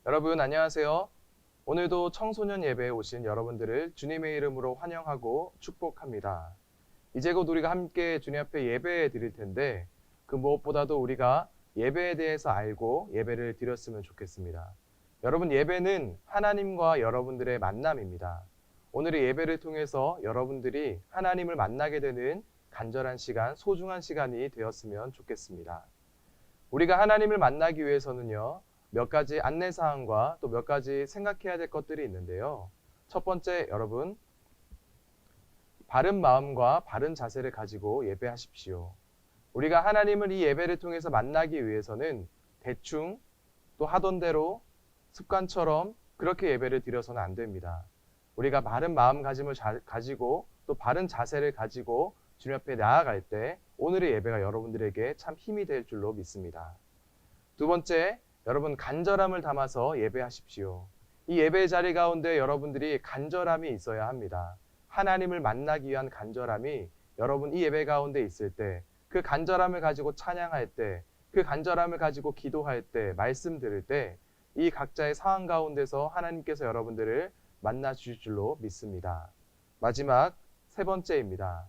여러분 안녕하세요. 오늘도 청소년 예배에 오신 여러분들을 주님의 이름으로 환영하고 축복합니다. 이제 곧 우리가 함께 주님 앞에 예배 드릴 텐데 그 무엇보다도 우리가 예배에 대해서 알고 예배를 드렸으면 좋겠습니다. 여러분, 예배는 하나님과 여러분들의 만남입니다. 오늘의 예배를 통해서 여러분들이 하나님을 만나게 되는 간절한 시간, 소중한 시간이 되었으면 좋겠습니다. 우리가 하나님을 만나기 위해서는요, 몇 가지 안내사항과 또 몇 가지 생각해야 될 것들이 있는데요. 첫 번째, 여러분, 바른 마음과 바른 자세를 가지고 예배하십시오. 우리가 하나님을 이 예배를 통해서 만나기 위해서는 대충 또 하던 대로 습관처럼 그렇게 예배를 드려서는 안 됩니다. 우리가 바른 마음가짐을 가지고 또 바른 자세를 가지고 주님 앞에 나아갈 때 오늘의 예배가 여러분들에게 참 힘이 될 줄로 믿습니다. 두 번째, 여러분 간절함을 담아서 예배하십시오. 이 예배의 자리 가운데 여러분들이 간절함이 있어야 합니다. 하나님을 만나기 위한 간절함이 여러분 이 예배 가운데 있을 때, 그 간절함을 가지고 찬양할 때, 그 간절함을 가지고 기도할 때, 말씀 들을 때 이 각자의 상황 가운데서 하나님께서 여러분들을 만나 주실 줄로 믿습니다. 마지막 세 번째입니다.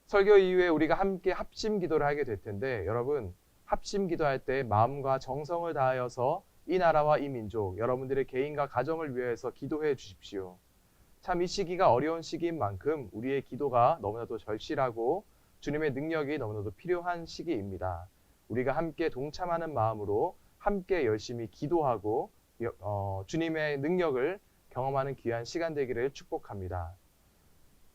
설교 이후에 우리가 함께 합심 기도를 하게 될 텐데, 여러분 합심 기도할 때 마음과 정성을 다하여서 이 나라와 이 민족, 여러분들의 개인과 가정을 위해서 기도해 주십시오. 참 이 시기가 어려운 시기인 만큼 우리의 기도가 너무나도 절실하고 주님의 능력이 너무나도 필요한 시기입니다. 우리가 함께 동참하는 마음으로 함께 열심히 기도하고 주님의 능력을 경험하는 귀한 시간 되기를 축복합니다.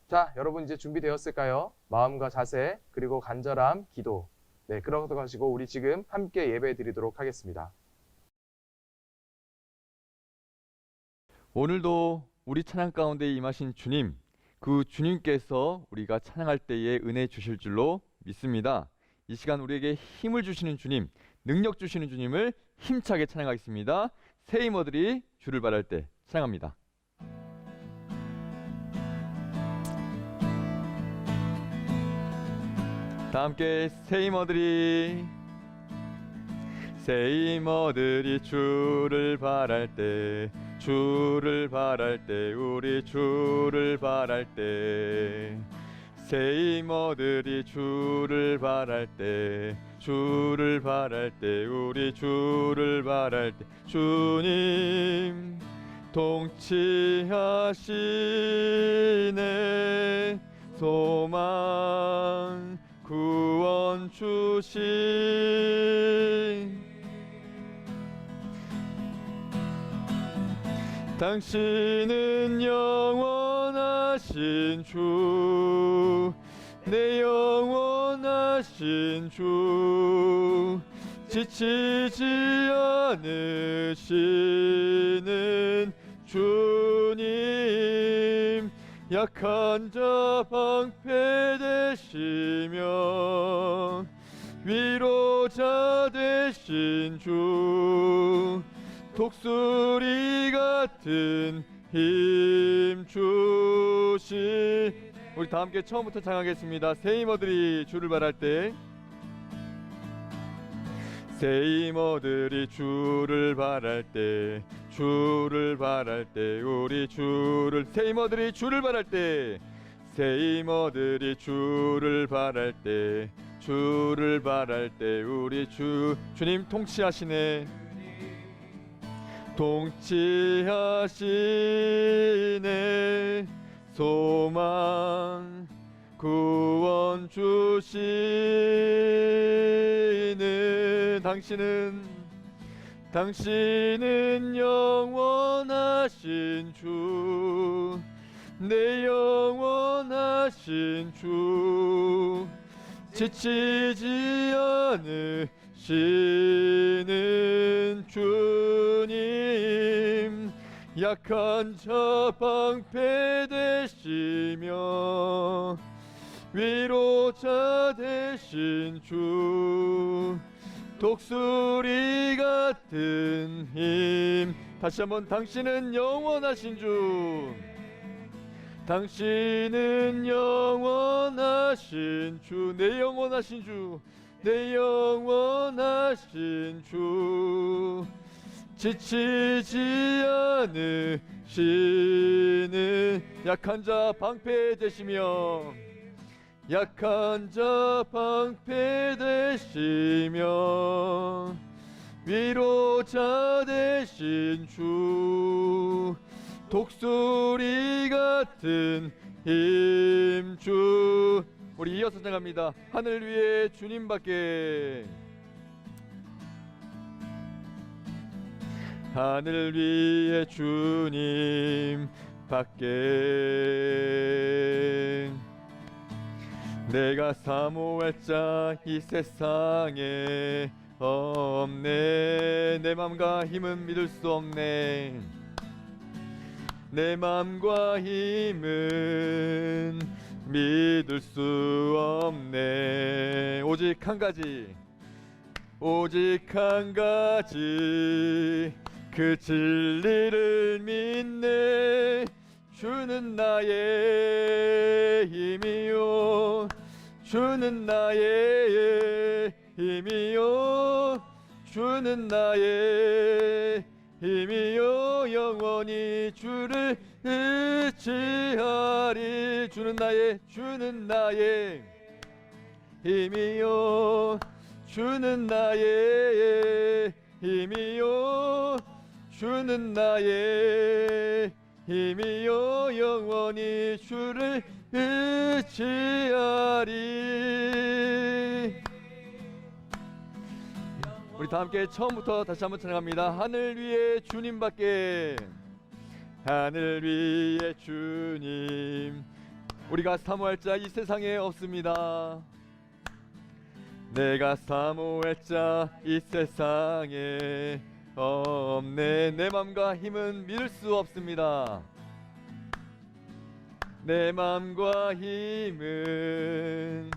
자, 여러분 이제 준비되었을까요? 마음과 자세, 그리고 간절함, 기도. 네, 그러고 가시고 우리 지금 함께 예배 드리도록 하겠습니다. 오늘도 우리 찬양 가운데 임하신 주님, 그 주님께서 우리가 찬양할 때에 은혜 주실 줄로 믿습니다. 이 시간 우리에게 힘을 주시는 주님, 능력 주시는 주님을 힘차게 찬양하겠습니다. 새 이모들이 주를 바랄 때 찬양합니다. 다 함께 새 이모들이 주를 바랄 때, 주를 바랄 때, 우리 주를 바랄 때, 새 이모들이 주를 바랄 때, 주를 바랄 때, 우리 주를 바랄 때, 주님 통치하시네 소망 구원 주신 당신은 영원하신 주, 내 영원하신 주, 지치지 않으시는 주님, 약한 자 방패되시며 위로자 되신 주, 독수리 같은 힘 주시. 우리 다 함께 처음부터 찬양하겠습니다. 새 이모들이 주를 바랄 때, 새 이모들이 주를 바랄 때, 주를 바랄 때, 우리 주를, 새 이모들이 주를 바랄 때, 새 이모들이 주를 바랄 때, 주를 바랄 때, 우리 주님 통치하시네, 통치하시네 소망 구원 주시는 당신은 영원하신 주, 내 영원하신 주, 지치지 않으시는 주님, 약한 자 방패 되시며 위로자 되신 주, 독수리 같은 힘. 다시 한번, 당신은 영원하신 주, 당신은 영원하신 주, 내 영원하신 주, 내 영원하신 주, 지치지 않으시는 약한 자 방패 되시며 약한 자 방패 되시며 위로자 되신 주 독수리 같은 힘주 우리 이어서 찬양합니다. 하늘 위에 주님밖에 하늘 위에 주님 밖에 내가 사모할 자 이 세상에 없네. 내 맘과 힘은 믿을 수 없네. 내 맘과 힘은 믿을 수 없네. 오직 한 가지 오직 한 가지 그 진리를 믿네. 주는 나의 힘이요 주는 나의 힘이요 주는 나의 힘이요 영원히 주를 의지하리. 주는 나의 힘이요 주는 나의 힘이요 주는 나의 힘이요 영원히 주를 의지하리. 우리 다 함께 처음부터 다시 한번 찬양합니다. 하늘 위에 주님밖에 하늘 위에 주님 우리가 사모할 자 이 세상에 없습니다. 내가 사모할 자 이 세상에 없네. 내 맘과 힘은 믿을 수 없습니다. 내 맘과 힘은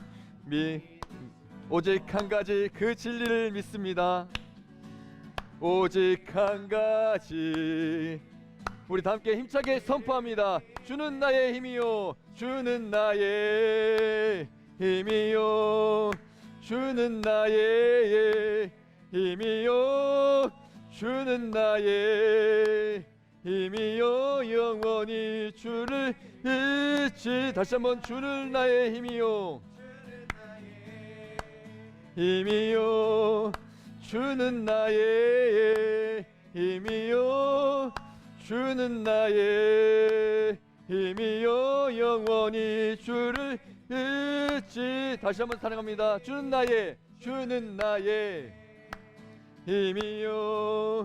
오직 한 가지 그 진리를 믿습니다. 오직 한 가지 우리 다 함께 힘차게 선포합니다. 주는 나의 힘이요 주는 나의 힘이요 주는 나의 힘이요 주는 나의 힘이요 영원히 주를 의지. 다시 한번 주는 나의 힘이요 힘이요 주는 나의 힘이요 주는 나의 힘이요 영원히 주를 의지. 다시 한번 찬양합니다. 주는 나의 힘이요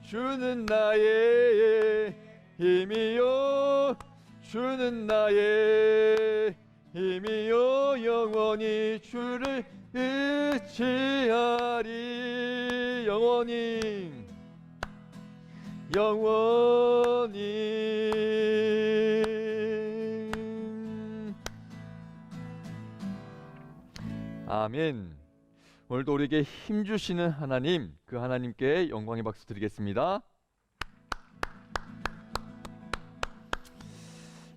주는 나의 힘이요 주는 나의 힘이요 영원히 주를 의지하리. 영원히 아멘. 오늘도 우리에게 힘 주시는 하나님, 그 하나님께 영광의 박수 드리겠습니다.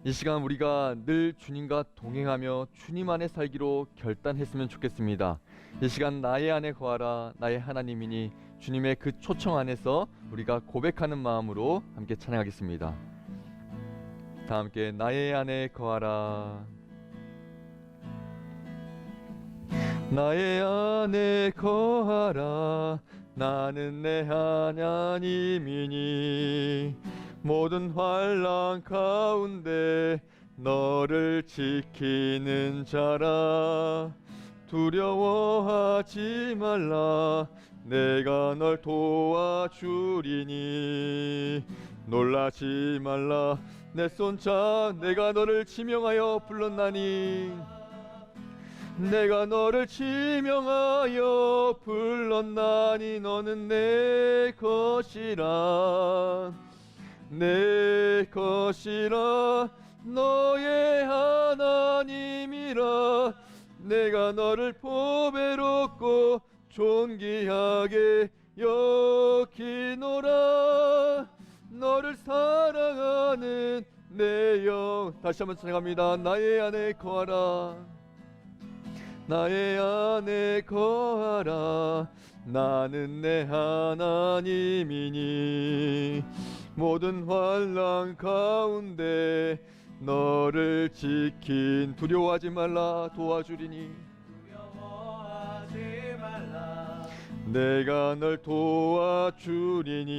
이 시간 우리가 늘 주님과 동행하며 주님 안에 살기로 결단했으면 좋겠습니다. 이 시간 나의 안에 거하라 나의 하나님이니 주님의 그 초청 안에서 우리가 고백하는 마음으로 함께 찬양하겠습니다. 다 함께 나의 안에 거하라 나의 안에 거하라 나는 내 하나님이니 모든 환난 가운데 너를 지키는 자라 두려워하지 말라 내가 널 도와주리니 놀라지 말라 내 손자 내가 너를 지명하여 불렀나니 내가 너를 지명하여 불렀나니 너는 내 것이라 내 것이라 너의 하나님이라 내가 너를 보배롭고 존귀하게 여기노라 너를 사랑하는 내 영 다시 한번 찬양합니다. 나의 안에 거하라 나의 안에 거하라 나는 내 하나님이니 모든 환난 가운데 너를 지킨 두려워하지 말라 도와주리니 내가 널 도와주리니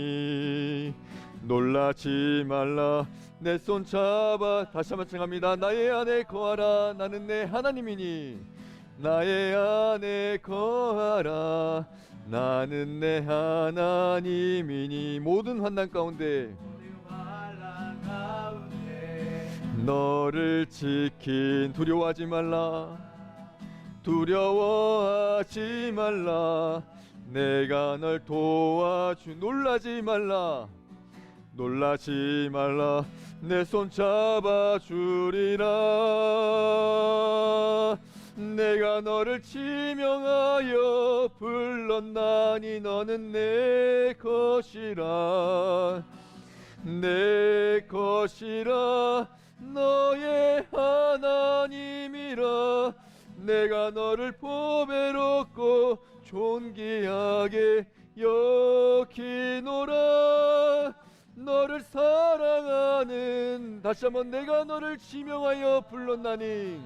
놀라지 말라 내 손 잡아 다시 한번 청합니다. 나의 안에 거하라 나는 내 하나님이니 나의 안에 거하라 나는 내 하나님이니 모든 환난 가운데 너를 지킨 두려워하지 말라 두려워하지 말라 내가 널 도와주 놀라지 말라 놀라지 말라 내 손 잡아주리라 내가 너를 지명하여 불렀나니 너는 내 것이라 내 것이라 너의 하나님이라 내가 너를 보배롭고 존귀하게 여기노라 너를 사랑하는 다시 한번 내가 너를 지명하여 불렀나니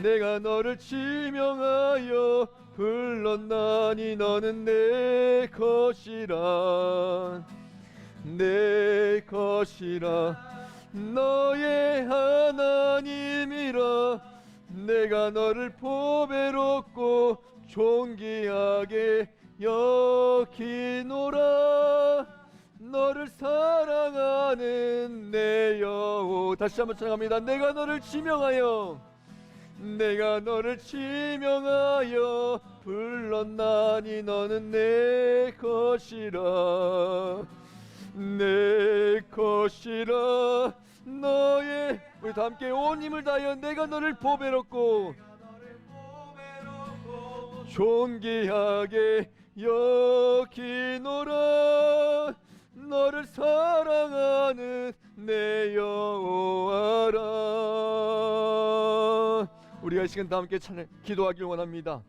내가 너를 지명하여 불렀나니 너는 내 것이라 내 것이라 너의 하나님이라 내가 너를 보배롭고 존귀하게 여기노라 너를 사랑하는 내 여호 다시 한번 찬양합니다. 내가 너를 지명하여 내가 너를 지명하여 불렀나니 너는 내 것이라 내 것이라 너의 우리 다 함께 온 힘을 다하여 내가 너를 보배롭고 존귀하게 여기노라 너를 사랑하는 내 여호와라 우리가 이 시간 다 함께 기도하길 원합니다.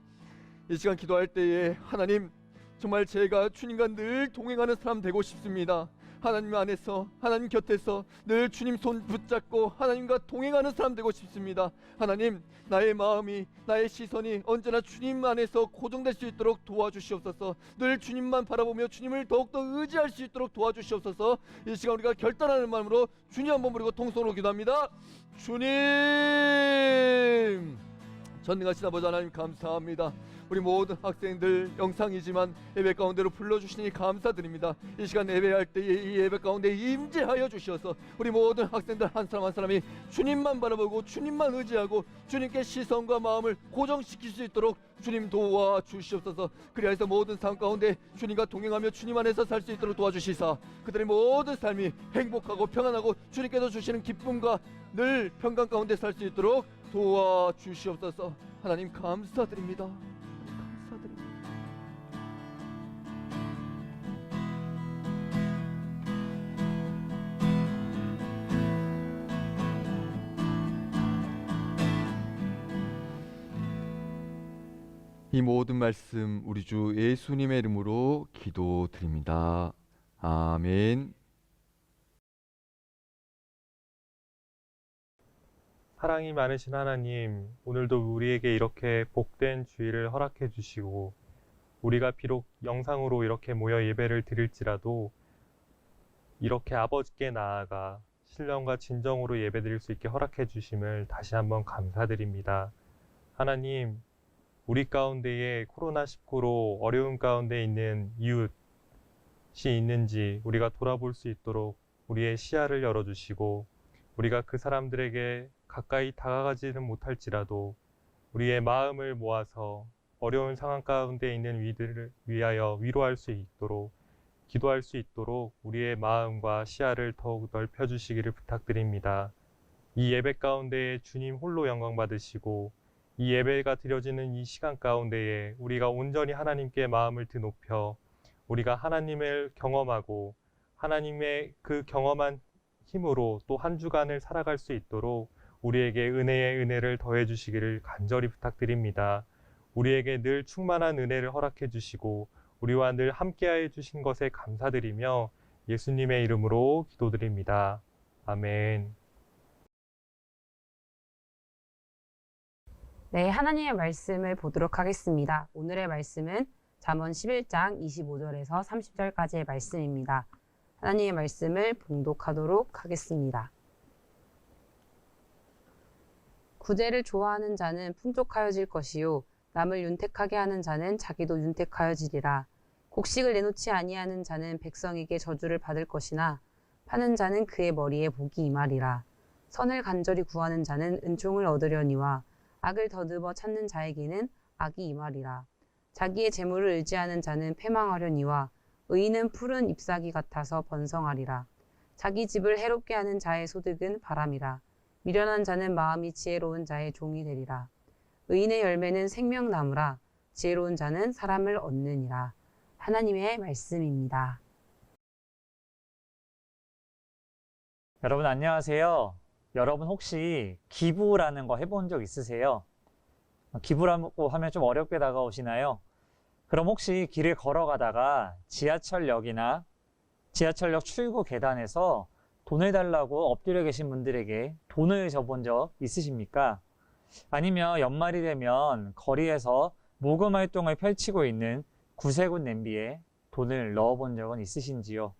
이 시간 기도할 때에 하나님 정말 제가 주님과 늘 동행하는 사람 되고 싶습니다. 하나님 안에서 하나님 곁에서 늘 주님 손 붙잡고 하나님과 동행하는 사람 되고 싶습니다. 하나님 나의 마음이 나의 시선이 언제나 주님 안에서 고정될 수 있도록 도와주시옵소서. 늘 주님만 바라보며 주님을 더욱더 의지할 수 있도록 도와주시옵소서. 이 시간 우리가 결단하는 마음으로 주님 한번 부르고 통성으로 기도합니다. 주님 전능하신 아버지 하나님 감사합니다. 우리 모든 학생들 영상이지만 예배 가운데로 불러주시니 감사드립니다. 이 시간 예배할 때에 이 예배 가운데 임재하여 주셔서 우리 모든 학생들 한 사람 한 사람이 주님만 바라보고 주님만 의지하고 주님께 시선과 마음을 고정시킬 수 있도록 주님 도와주시옵소서. 그리하여서 모든 삶 가운데 주님과 동행하며 주님 안에서 살 수 있도록 도와주시사 그들의 모든 삶이 행복하고 평안하고 주님께서 주시는 기쁨과 늘 평강 가운데 살 수 있도록 도와주시옵소서. 하나님 감사드립니다. 이 모든 말씀 우리 주 예수님의 이름으로 기도드립니다. 아멘. 사랑이 많으신 하나님, 오늘도 우리에게 이렇게 복된 주일을 허락해 주시고 우리가 비록 영상으로 이렇게 모여 예배를 드릴지라도 이렇게 아버지께 나아가 신령과 진정으로 예배드릴 수 있게 허락해 주심을 다시 한번 감사드립니다. 하나님, 우리 가운데에 코로나19로 어려움 가운데 있는 이웃이 있는지 우리가 돌아볼 수 있도록 우리의 시야를 열어주시고 우리가 그 사람들에게 가까이 다가가지는 못할지라도 우리의 마음을 모아서 어려운 상황 가운데 있는 이들을 위하여 위로할 수 있도록 기도할 수 있도록 우리의 마음과 시야를 더욱 넓혀주시기를 부탁드립니다. 이 예배 가운데에 주님 홀로 영광 받으시고 이 예배가 드려지는 이 시간 가운데에 우리가 온전히 하나님께 마음을 드높여 우리가 하나님을 경험하고 하나님의 그 경험한 힘으로 또 한 주간을 살아갈 수 있도록 우리에게 은혜의 은혜를 더해 주시기를 간절히 부탁드립니다. 우리에게 늘 충만한 은혜를 허락해 주시고 우리와 늘 함께하여 주신 것에 감사드리며 예수님의 이름으로 기도드립니다. 아멘. 네, 하나님의 말씀을 보도록 하겠습니다. 오늘의 말씀은 잠언 11장 25절에서 30절까지의 말씀입니다. 하나님의 말씀을 봉독하도록 하겠습니다. 구제를 좋아하는 자는 풍족하여질 것이요 남을 윤택하게 하는 자는 자기도 윤택하여지리라. 곡식을 내놓지 아니하는 자는 백성에게 저주를 받을 것이나 파는 자는 그의 머리에 복이 임하리라. 선을 간절히 구하는 자는 은총을 얻으려니와 악을 더듬어 찾는 자에게는 악이 임하리라. 자기의 재물을 의지하는 자는 패망하려니와 의인은 푸른 잎사귀 같아서 번성하리라. 자기 집을 해롭게 하는 자의 소득은 바람이라. 미련한 자는 마음이 지혜로운 자의 종이 되리라. 의인의 열매는 생명나무라. 지혜로운 자는 사람을 얻느니라. 하나님의 말씀입니다. 여러분 안녕하세요. 여러분 혹시 기부라는 거 해본 적 있으세요? 기부라고 하면 좀 어렵게 다가오시나요? 그럼 혹시 길을 걸어가다가 지하철역이나 지하철역 출구 계단에서 돈을 달라고 엎드려 계신 분들에게 돈을 줘본 적 있으십니까? 아니면 연말이 되면 거리에서 모금 활동을 펼치고 있는 구세군 냄비에 돈을 넣어본 적은 있으신지요?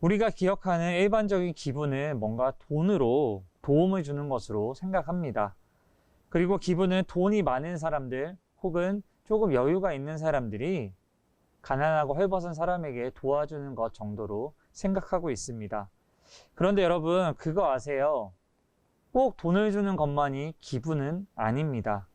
우리가 기억하는 일반적인 기부는 뭔가 돈으로 도움을 주는 것으로 생각합니다. 그리고 기부는 돈이 많은 사람들 혹은 조금 여유가 있는 사람들이 가난하고 헐벗은 사람에게 도와주는 것 정도로 생각하고 있습니다. 그런데 여러분 그거 아세요? 꼭 돈을 주는 것만이 기부는 아닙니다.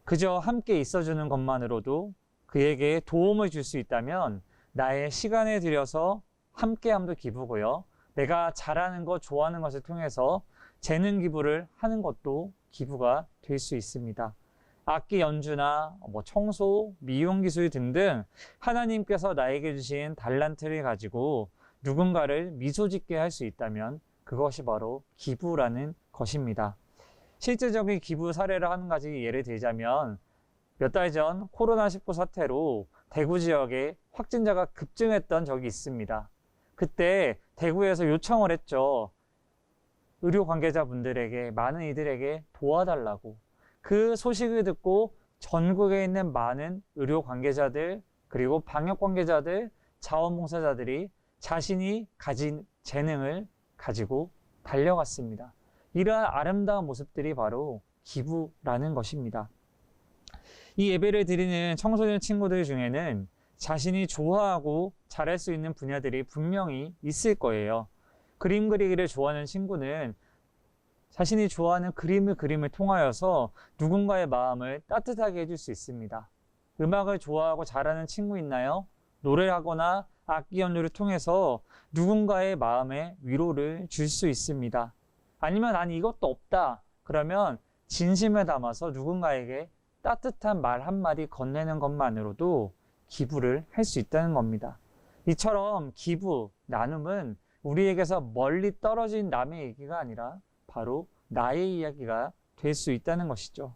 그저 함께 있어주는 것만으로도 그에게 도움을 줄 수 있다면 나의 시간을 들여서 함께함도 기부고요. 내가 잘하는 것, 좋아하는 것을 통해서 재능 기부를 하는 것도 기부가 될 수 있습니다. 악기 연주나 청소, 미용 기술 등등 하나님께서 나에게 주신 달란트를 가지고 누군가를 미소 짓게 할 수 있다면 그것이 바로 기부라는 것입니다. 실제적인 기부 사례를 한 가지 예를 들자면 몇 달 전 코로나19 사태로 대구 지역에 확진자가 급증했던 적이 있습니다. 그때 대구에서 요청을 했죠. 의료 관계자분들에게, 많은 이들에게 도와달라고. 그 소식을 듣고 전국에 있는 많은 의료 관계자들, 그리고 방역 관계자들, 자원봉사자들이 자신이 가진 재능을 가지고 달려갔습니다. 이러한 아름다운 모습들이 바로 기부라는 것입니다. 이 예배를 드리는 청소년 친구들 중에는 자신이 좋아하고 잘할 수 있는 분야들이 분명히 있을 거예요. 그림 그리기를 좋아하는 친구는 자신이 좋아하는 그림을 통하여서 누군가의 마음을 따뜻하게 해줄 수 있습니다. 음악을 좋아하고 잘하는 친구 있나요? 노래를 하거나 악기 연주를 통해서 누군가의 마음에 위로를 줄 수 있습니다. 아니면 난 이것도 없다. 그러면 진심을 담아서 누군가에게 따뜻한 말 한마디 건네는 것만으로도 기부를 할 수 있다는 겁니다. 이처럼 기부, 나눔은 우리에게서 멀리 떨어진 남의 얘기가 아니라 바로 나의 이야기가 될 수 있다는 것이죠.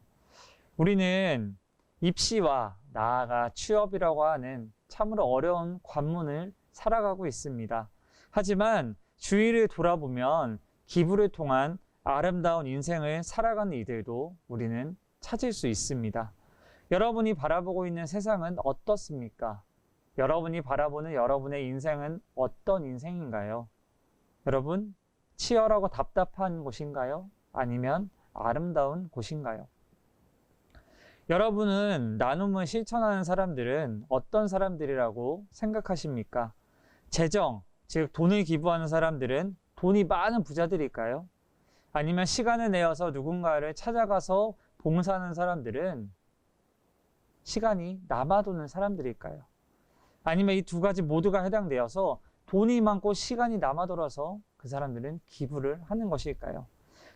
우리는 입시와 나아가 취업이라고 하는 참으로 어려운 관문을 살아가고 있습니다. 하지만 주위를 돌아보면 기부를 통한 아름다운 인생을 살아가는 이들도 우리는 찾을 수 있습니다. 여러분이 바라보고 있는 세상은 어떻습니까? 여러분이 바라보는 여러분의 인생은 어떤 인생인가요? 여러분, 치열하고 답답한 곳인가요? 아니면 아름다운 곳인가요? 여러분은 나눔을 실천하는 사람들은 어떤 사람들이라고 생각하십니까? 재정, 즉 돈을 기부하는 사람들은 돈이 많은 부자들일까요? 아니면 시간을 내어서 누군가를 찾아가서 봉사하는 사람들은 시간이 남아도는 사람들일까요? 아니면 이 두 가지 모두가 해당되어서 돈이 많고 시간이 남아돌아서 그 사람들은 기부를 하는 것일까요?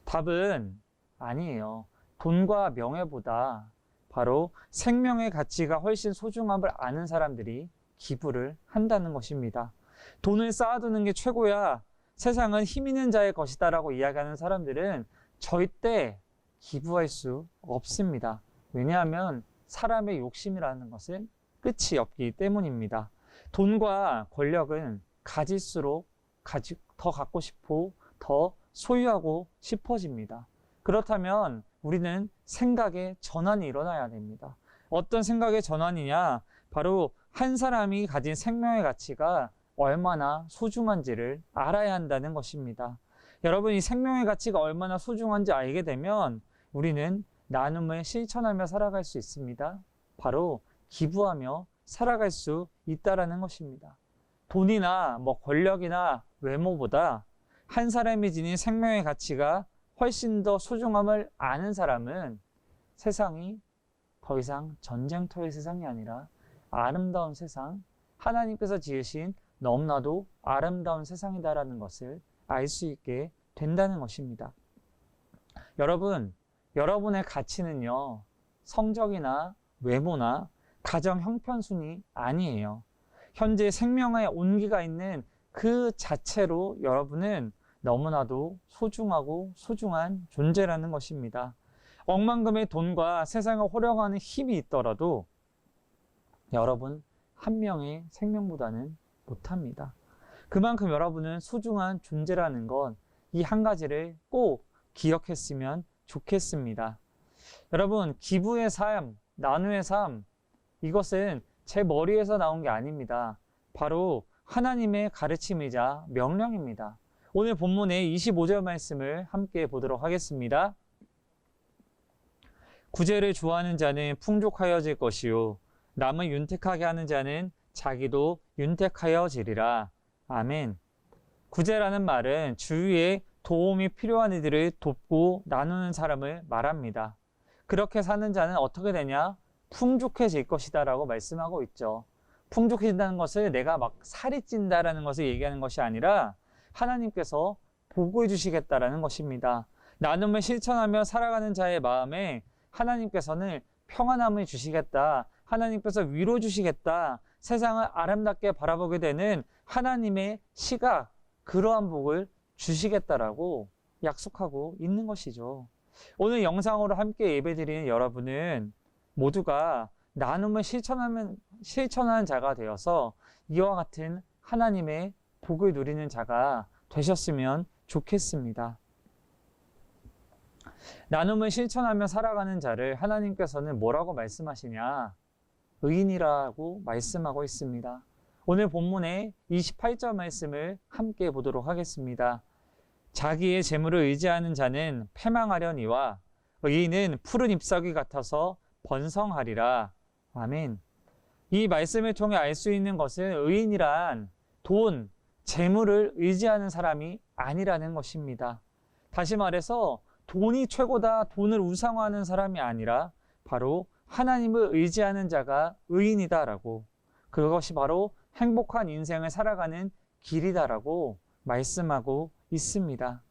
답은 아니에요. 돈과 명예보다 바로 생명의 가치가 훨씬 소중함을 아는 사람들이 기부를 한다는 것입니다. 돈을 쌓아두는 게 최고야. 세상은 힘 있는 자의 것이다 라고 이야기하는 사람들은 절대 기부할 수 없습니다. 왜냐하면 사람의 욕심이라는 것은 끝이 없기 때문입니다. 돈과 권력은 가질수록 더 갖고 싶고 더 소유하고 싶어집니다. 그렇다면 우리는 생각의 전환이 일어나야 됩니다. 어떤 생각의 전환이냐? 바로 한 사람이 가진 생명의 가치가 얼마나 소중한지를 알아야 한다는 것입니다. 여러분, 이 생명의 가치가 얼마나 소중한지 알게 되면 우리는 나눔을 실천하며 살아갈 수 있습니다. 바로 기부하며 살아갈 수 있다라는 것입니다. 돈이나 권력이나 외모보다 한 사람이 지닌 생명의 가치가 훨씬 더 소중함을 아는 사람은 세상이 더 이상 전쟁터의 세상이 아니라 아름다운 세상, 하나님께서 지으신 너무나도 아름다운 세상이다라는 것을 알 수 있게 된다는 것입니다. 여러분, 여러분의 가치는요, 성적이나 외모나 가정 형편순이 아니에요. 현재 생명의 온기가 있는 그 자체로 여러분은 너무나도 소중하고 소중한 존재라는 것입니다. 억만금의 돈과 세상을 호령하는 힘이 있더라도 여러분 한 명의 생명보다는 못합니다. 그만큼 여러분은 소중한 존재라는 것, 이 한 가지를 꼭 기억했으면 좋겠습니다. 여러분, 기부의 삶, 나눔의 삶, 이것은 제 머리에서 나온 게 아닙니다. 바로 하나님의 가르침이자 명령입니다. 오늘 본문의 25절 말씀을 함께 보도록 하겠습니다. 구제를 좋아하는 자는 풍족하여질 것이요 남을 윤택하게 하는 자는 자기도 윤택하여지리라. 아멘. 구제라는 말은 주위에 도움이 필요한 이들을 돕고 나누는 사람을 말합니다. 그렇게 사는 자는 어떻게 되냐? 풍족해질 것이다 라고 말씀하고 있죠. 풍족해진다는 것을 내가 막 살이 찐다라는 것을 얘기하는 것이 아니라 하나님께서 복을 주시겠다라는 것입니다. 나눔을 실천하며 살아가는 자의 마음에 하나님께서는 평안함을 주시겠다. 하나님께서 위로 주시겠다. 세상을 아름답게 바라보게 되는 하나님의 시각, 그러한 복을 주시겠다라고 약속하고 있는 것이죠. 오늘 영상으로 함께 예배드리는 여러분은 모두가 나눔을 실천하는 자가 되어서 이와 같은 하나님의 복을 누리는 자가 되셨으면 좋겠습니다. 나눔을 실천하며 살아가는 자를 하나님께서는 뭐라고 말씀하시냐? 의인이라고 말씀하고 있습니다. 오늘 본문의 28절 말씀을 함께 보도록 하겠습니다. 자기의 재물을 의지하는 자는 패망하려니와 의인은 푸른 잎사귀 같아서 번성하리라. 아멘. 이 말씀을 통해 알 수 있는 것은 의인이란 돈, 재물을 의지하는 사람이 아니라는 것입니다. 다시 말해서 돈이 최고다, 돈을 우상화하는 사람이 아니라 바로 하나님을 의지하는 자가 의인이다라고, 그것이 바로 행복한 인생을 살아가는 길이다라고 말씀하고 있습니다.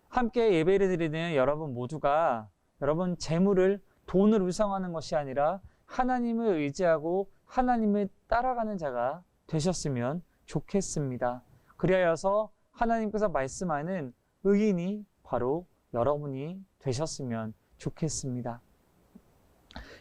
함께 예배를 드리는 여러분 모두가 여러분 재물을, 돈을 우상화하는 것이 아니라 하나님을 의지하고 하나님을 따라가는 자가 되셨으면 좋겠습니다. 그리하여서 하나님께서 말씀하는 의인이 바로 여러분이 되셨으면 좋겠습니다.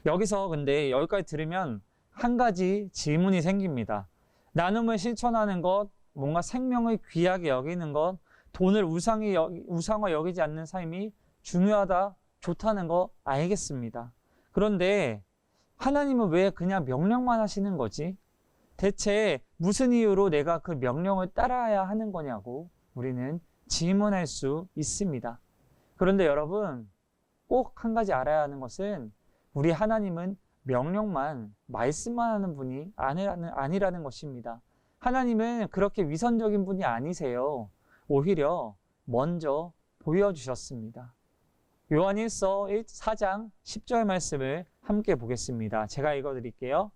여기서 근데 여기까지 들으면 한 가지 질문이 생깁니다. 나눔을 실천하는 것, 뭔가 생명을 귀하게 여기는 것, 돈을 우상화 여기지 않는 삶이 중요하다, 좋다는 거 알겠습니다. 그런데 하나님은 왜 그냥 명령만 하시는 거지? 대체 무슨 이유로 내가 그 명령을 따라야 하는 거냐고 우리는 질문할 수 있습니다. 그런데 여러분, 꼭 한 가지 알아야 하는 것은 우리 하나님은 명령만, 말씀만 하는 분이 아니라는 것입니다. 하나님은 그렇게 위선적인 분이 아니세요. 오히려 먼저 보여주셨습니다. 요한일서 4장 10절 말씀을 함께 보겠습니다. 제가 읽어드릴게요.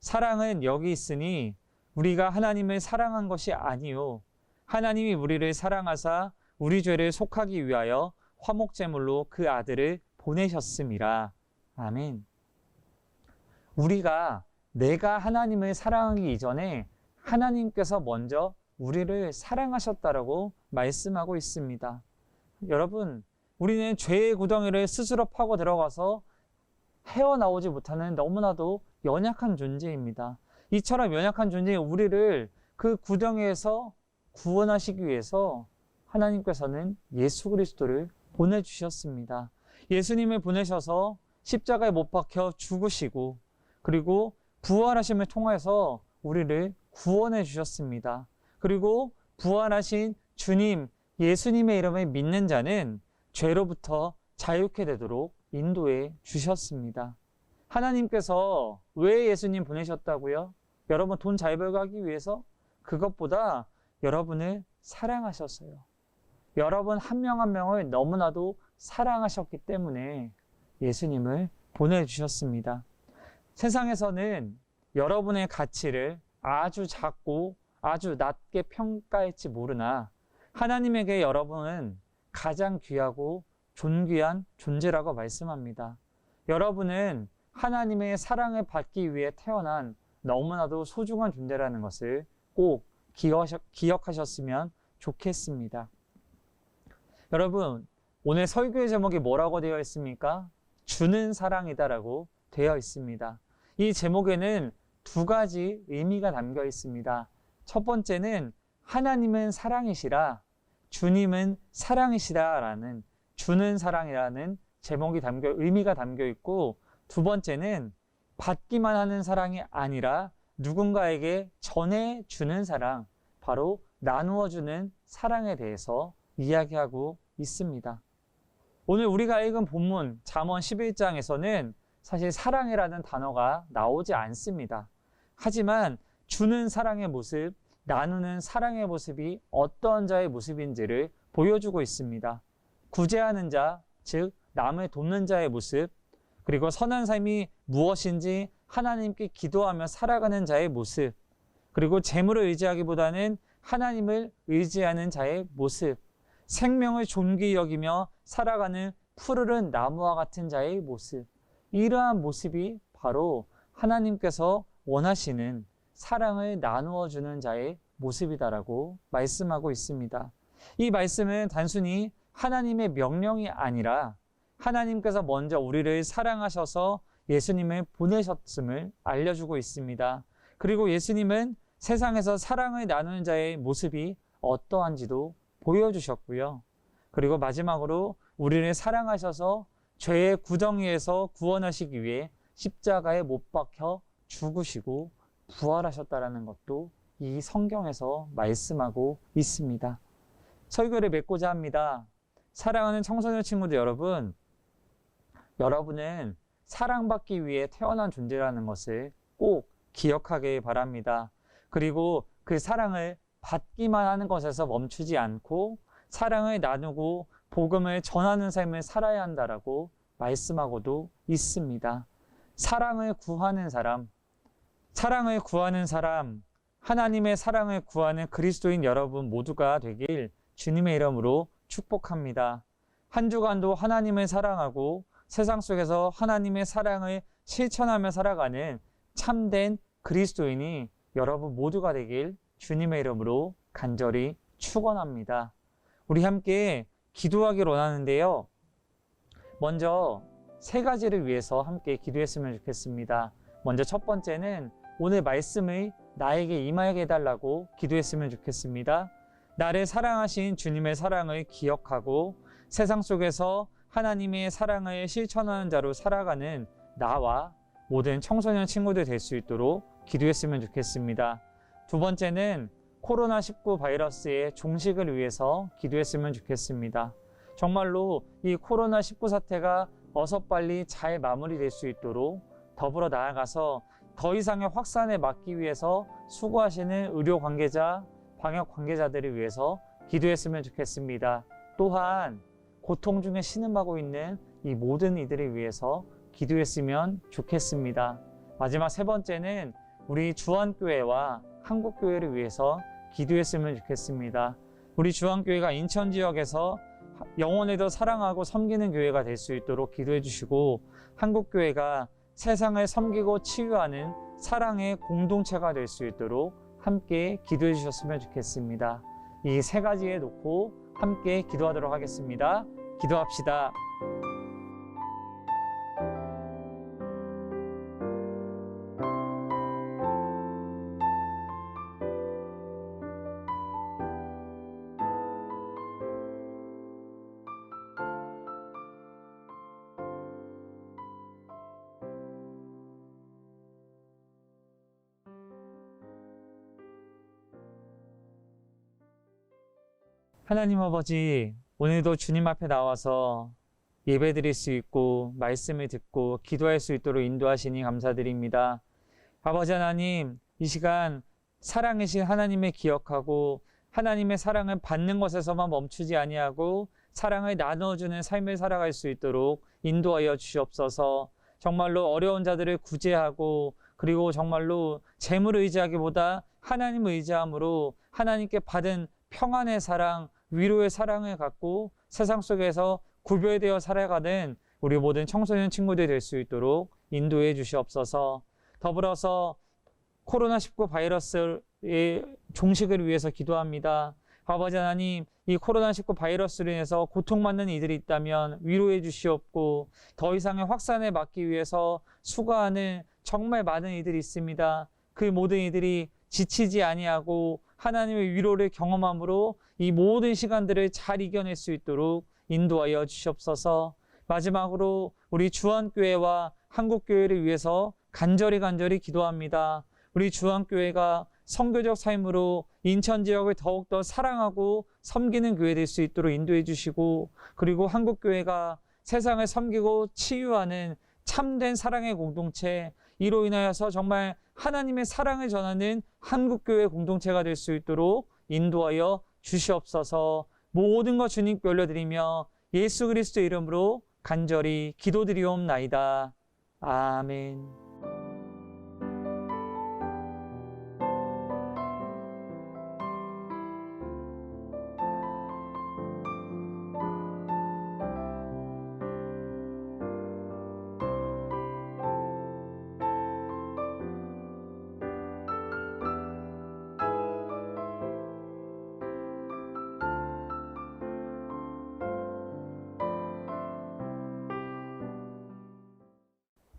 사랑은 여기 있으니 우리가 하나님을 사랑한 것이 아니요 하나님이 우리를 사랑하사 우리 죄를 속하기 위하여 화목제물로 그 아들을 보내셨음이라. 아멘. 내가 하나님을 사랑하기 이전에 하나님께서 먼저 우리를 사랑하셨다라고 말씀하고 있습니다. 여러분, 우리는 죄의 구덩이를 스스로 파고 들어가서 헤어나오지 못하는 너무나도 연약한 존재입니다. 이처럼 연약한 존재인 우리를 그 구덩이에서 구원하시기 위해서 하나님께서는 예수 그리스도를 보내주셨습니다. 예수님을 보내셔서 십자가에 못 박혀 죽으시고 그리고 부활하심을 통해서 우리를 구원해 주셨습니다. 그리고 부활하신 주님 예수님의 이름을 믿는 자는 죄로부터 자유케 되도록 인도해 주셨습니다. 하나님께서 왜 예수님 보내셨다고요? 여러분 돈 잘 벌고 하기 위해서? 그것보다 여러분을 사랑하셨어요. 여러분 한 명 한 명을 너무나도 사랑하셨기 때문에 예수님을 보내주셨습니다. 세상에서는 여러분의 가치를 아주 작고 아주 낮게 평가할지 모르나 하나님에게 여러분은 가장 귀하고 존귀한 존재라고 말씀합니다. 여러분은 하나님의 사랑을 받기 위해 태어난 너무나도 소중한 존재라는 것을 꼭 기억하셨으면 좋겠습니다. 여러분, 오늘 설교의 제목이 뭐라고 되어 있습니까? 주는 사랑이다라고 되어 있습니다. 이 제목에는 두 가지 의미가 담겨 있습니다. 첫 번째는 하나님은 사랑이시라, 주님은 사랑이시라라는 주는 사랑이라는 제목이 의미가 담겨 있고, 두 번째는 받기만 하는 사랑이 아니라 누군가에게 전해주는 사랑, 바로 나누어주는 사랑에 대해서 이야기하고 있습니다. 오늘 우리가 읽은 본문 잠언 11장에서는 사실 사랑이라는 단어가 나오지 않습니다. 하지만 주는 사랑의 모습, 나누는 사랑의 모습이 어떤 자의 모습인지를 보여주고 있습니다. 구제하는 자, 즉 남을 돕는 자의 모습, 그리고 선한 삶이 무엇인지 하나님께 기도하며 살아가는 자의 모습, 그리고 재물을 의지하기보다는 하나님을 의지하는 자의 모습, 생명을 존귀히 여기며 살아가는 푸르른 나무와 같은 자의 모습, 이러한 모습이 바로 하나님께서 원하시는 사랑을 나누어 주는 자의 모습이다라고 말씀하고 있습니다. 이 말씀은 단순히 하나님의 명령이 아니라 하나님께서 먼저 우리를 사랑하셔서 예수님을 보내셨음을 알려주고 있습니다. 그리고 예수님은 세상에서 사랑을 나누는 자의 모습이 어떠한지도 보여주셨고요. 그리고 마지막으로 우리를 사랑하셔서 죄의 구덩이에서 구원하시기 위해 십자가에 못 박혀 죽으시고 부활하셨다는 것도 이 성경에서 말씀하고 있습니다. 설교를 맺고자 합니다. 사랑하는 청소년 친구들 여러분, 여러분은 사랑받기 위해 태어난 존재라는 것을 꼭 기억하길 바랍니다. 그리고 그 사랑을 받기만 하는 것에서 멈추지 않고 사랑을 나누고 복음을 전하는 삶을 살아야 한다라고 말씀하고도 있습니다. 사랑을 구하는 사람, 하나님의 사랑을 구하는 그리스도인 여러분 모두가 되길 주님의 이름으로 축복합니다. 한 주간도 하나님을 사랑하고 세상 속에서 하나님의 사랑을 실천하며 살아가는 참된 그리스도인이 여러분 모두가 되길 주님의 이름으로 간절히 축원합니다. 우리 함께 기도하기를 원하는데요. 먼저 세 가지를 위해서 함께 기도했으면 좋겠습니다. 먼저 첫 번째는 오늘 말씀을 나에게 임하게 해달라고 기도했으면 좋겠습니다. 나를 사랑하신 주님의 사랑을 기억하고 세상 속에서 하나님의 사랑을 실천하는 자로 살아가는 나와 모든 청소년 친구들 될 수 있도록 기도했으면 좋겠습니다. 두 번째는 코로나19 바이러스의 종식을 위해서 기도했으면 좋겠습니다. 정말로 이 코로나19 사태가 어서 빨리 잘 마무리될 수 있도록 더불어 나아가서 더 이상의 확산을 막기 위해서 수고하시는 의료 관계자, 방역 관계자들을 위해서 기도했으면 좋겠습니다. 또한 고통 중에 신음하고 있는 이 모든 이들을 위해서 기도했으면 좋겠습니다. 마지막 세 번째는 우리 주안교회와 한국교회를 위해서 기도했으면 좋겠습니다. 우리 주안교회가 인천 지역에서 영원히도 사랑하고 섬기는 교회가 될 수 있도록 기도해 주시고, 한국교회가 세상을 섬기고 치유하는 사랑의 공동체가 될 수 있도록 함께 기도해 주셨으면 좋겠습니다. 이 세 가지에 놓고 함께 기도하도록 하겠습니다. 기도합시다. 하나님 아버지, 오늘도 주님 앞에 나와서 예배 드릴 수 있고 말씀을 듣고 기도할 수 있도록 인도하시니 감사드립니다. 아버지 하나님, 이 시간 사랑이신 하나님을 기억하고 하나님의 사랑을 받는 것에서만 멈추지 아니하고 사랑을 나눠주는 삶을 살아갈 수 있도록 인도하여 주시옵소서. 정말로 어려운 자들을 구제하고 그리고 정말로 재물을 의지하기보다 하나님을 의지함으로 하나님께 받은 평안의 사랑, 위로의 사랑을 갖고 세상 속에서 구별되어 살아가는 우리 모든 청소년 친구들이 될 수 있도록 인도해 주시옵소서. 더불어서 코로나19 바이러스의 종식을 위해서 기도합니다. 아버지 하나님, 이 코로나19 바이러스로 인해서 고통받는 이들이 있다면 위로해 주시옵고 더 이상의 확산을 막기 위해서 수고하는 정말 많은 이들이 있습니다. 그 모든 이들이 지치지 아니하고 하나님의 위로를 경험함으로 이 모든 시간들을 잘 이겨낼 수 있도록 인도하여 주시옵소서. 마지막으로 우리 주한교회와 한국교회를 위해서 간절히 기도합니다. 우리 주한교회가 선교적 삶으로 인천 지역을 더욱더 사랑하고 섬기는 교회 될 수 있도록 인도해 주시고 그리고 한국교회가 세상을 섬기고 치유하는 참된 사랑의 공동체, 이로 인하여서 정말 하나님의 사랑을 전하는 한국교회 공동체가 될 수 있도록 인도하여 주시옵소서. 모든 것 주님께 올려드리며 예수 그리스도 이름으로 간절히 기도드리옵나이다. 아멘.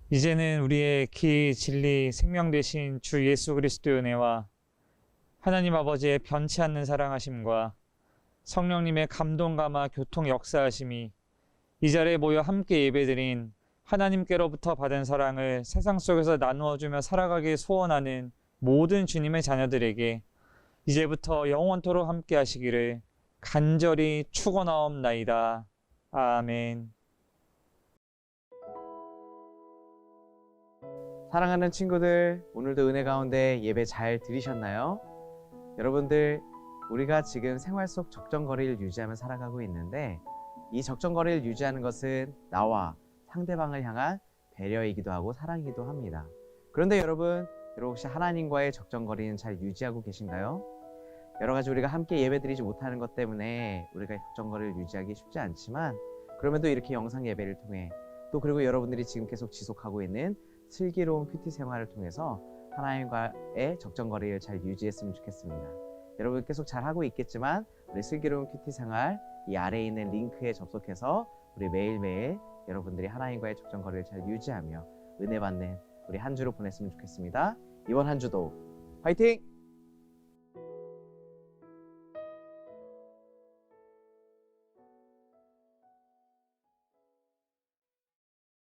이제는 우리의 기, 진리, 생명 되신 주 예수 그리스도의 은혜와 하나님 아버지의 변치 않는 사랑하심과 성령님의 감동 감화 교통 역사하심이 이 자리에 모여 함께 예배드린 하나님께로부터 받은 사랑을 세상 속에서 나누어주며 살아가길 소원하는 모든 주님의 자녀들에게 이제부터 영원토록 함께 하시기를 간절히 축원하옵나이다. 아멘. 사랑하는 친구들, 오늘도 은혜 가운데 예배 잘 들으셨나요? 여러분들, 우리가 지금 생활 속 적정거리를 유지하며 살아가고 있는데 이 적정거리를 유지하는 것은 나와 상대방을 향한 배려이기도 하고 사랑이기도 합니다. 그런데 여러분 혹시 하나님과의 적정거리는 잘 유지하고 계신가요? 여러 가지 우리가 함께 예배드리지 못하는 것 때문에 우리가 적정거리를 유지하기 쉽지 않지만 그럼에도 이렇게 영상 예배를 통해 또 그리고 여러분들이 지금 계속 지속하고 있는 슬기로운 큐티 생활을 통해서 하나님과의 적정거리를 잘 유지했으면 좋겠습니다. 여러분 계속 잘 하고 있겠지만 우리 슬기로운 큐티 생활 이 아래에 있는 링크에 접속해서 우리 매일매일 여러분들이 하나님과의 적정거리를 잘 유지하며 은혜 받는 우리 한 주로 보냈으면 좋겠습니다. 이번 한 주도 화이팅!